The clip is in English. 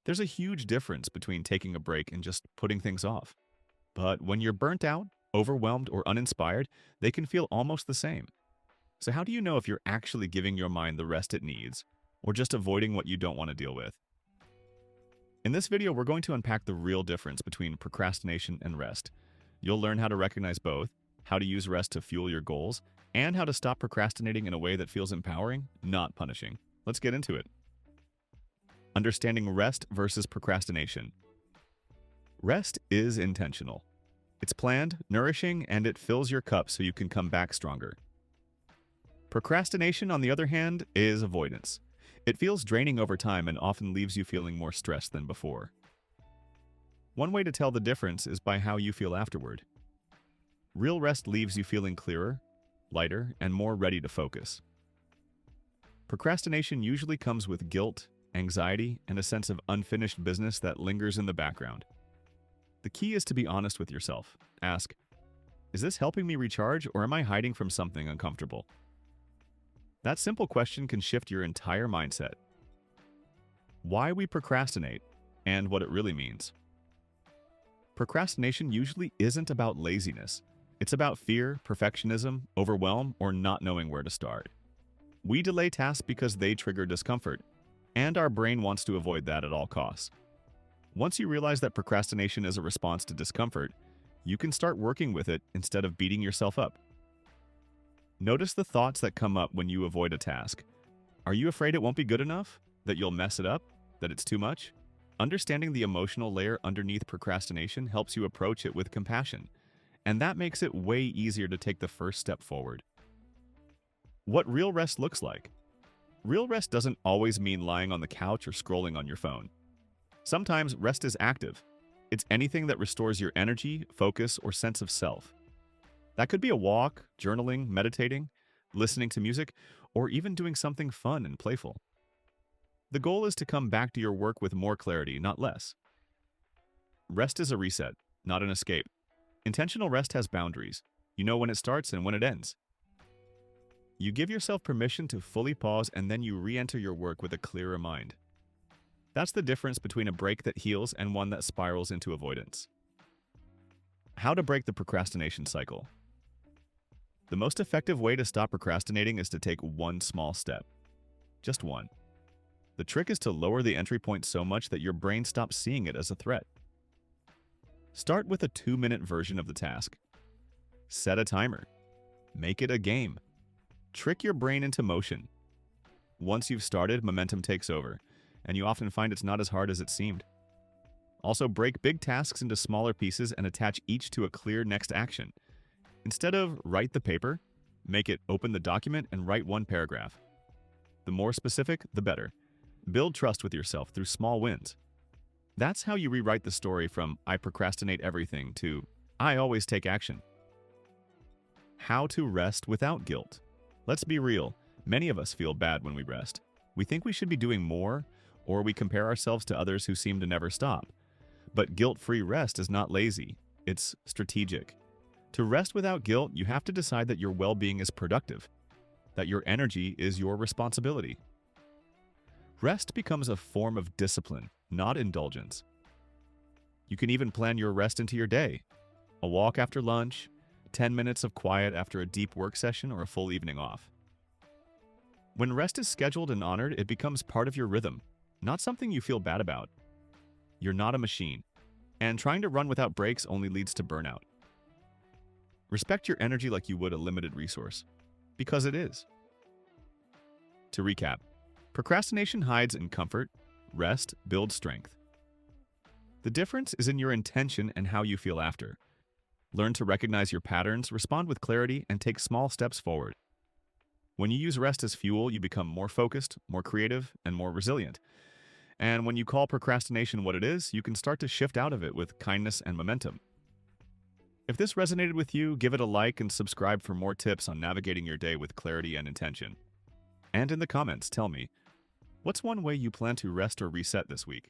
There's a huge difference between taking a break and just putting things off. But when you're burnt out, overwhelmed, or uninspired, they can feel almost the same. So, how do you know if you're actually giving your mind the rest it needs, or just avoiding what you don't want to deal with? In this video, we're going to unpack the real difference between procrastination and rest. You'll learn how to recognize both, how to use rest to fuel your goals, and how to stop procrastinating in a way that feels empowering, not punishing. Let's get into it. Understanding rest versus procrastination. Rest is intentional. It's planned, nourishing, and it fills your cup so you can come back stronger. Procrastination, on the other hand, is avoidance. It feels draining over time and often leaves you feeling more stressed than before. One way to tell the difference is by how you feel afterward. Real rest leaves you feeling clearer, lighter, and more ready to focus. Procrastination usually comes with guilt, anxiety, and a sense of unfinished business that lingers in the background. The key is to be honest with yourself. Ask, is this helping me recharge, or am I hiding from something uncomfortable? That simple question can shift your entire mindset. Why we procrastinate, and what it really means. Procrastination usually isn't about laziness. It's about fear, perfectionism, overwhelm, or not knowing where to start. We delay tasks because they trigger discomfort, and our brain wants to avoid that at all costs. Once you realize that procrastination is a response to discomfort, you can start working with it instead of beating yourself up. Notice the thoughts that come up when you avoid a task. Are you afraid it won't be good enough? That you'll mess it up? That it's too much? Understanding the emotional layer underneath procrastination helps you approach it with compassion, and that makes it way easier to take the first step forward. What real rest looks like. Real rest doesn't always mean lying on the couch or scrolling on your phone. Sometimes rest is active. It's anything that restores your energy, focus, or sense of self. That could be a walk, journaling, meditating, listening to music, or even doing something fun and playful. The goal is to come back to your work with more clarity, not less. Rest is a reset, not an escape. Intentional rest has boundaries. You know when it starts and when it ends. You give yourself permission to fully pause, and then you re-enter your work with a clearer mind. That's the difference between a break that heals and one that spirals into avoidance. How to break the procrastination cycle. The most effective way to stop procrastinating is to take one small step. Just one. The trick is to lower the entry point so much that your brain stops seeing it as a threat. Start with a 2-minute version of the task. Set a timer. Make it a game. Trick your brain into motion. Once you've started, momentum takes over, and you often find it's not as hard as it seemed. Also, break big tasks into smaller pieces and attach each to a clear next action. Instead of write the paper, make it open the document and write one paragraph. The more specific, the better. Build trust with yourself through small wins. That's how you rewrite the story from I procrastinate everything to I always take action. How to rest without guilt. Let's be real, many of us feel bad when we rest. We think we should be doing more, or we compare ourselves to others who seem to never stop. But guilt-free rest is not lazy, it's strategic. To rest without guilt, you have to decide that your well-being is productive, that your energy is your responsibility. Rest becomes a form of discipline, not indulgence. You can even plan your rest into your day. A walk after lunch, 10 minutes of quiet after a deep work session, or a full evening off. When rest is scheduled and honored, it becomes part of your rhythm, not something you feel bad about. You're not a machine, and trying to run without breaks only leads to burnout. Respect your energy like you would a limited resource, because it is. To recap, procrastination hides in comfort, rest builds strength. The difference is in your intention and how you feel after. Learn to recognize your patterns, respond with clarity, and take small steps forward. When you use rest as fuel, you become more focused, more creative, and more resilient. And when you call procrastination what it is, you can start to shift out of it with kindness and momentum. If this resonated with you, give it a like and subscribe for more tips on navigating your day with clarity and intention. And in the comments, tell me, what's one way you plan to rest or reset this week?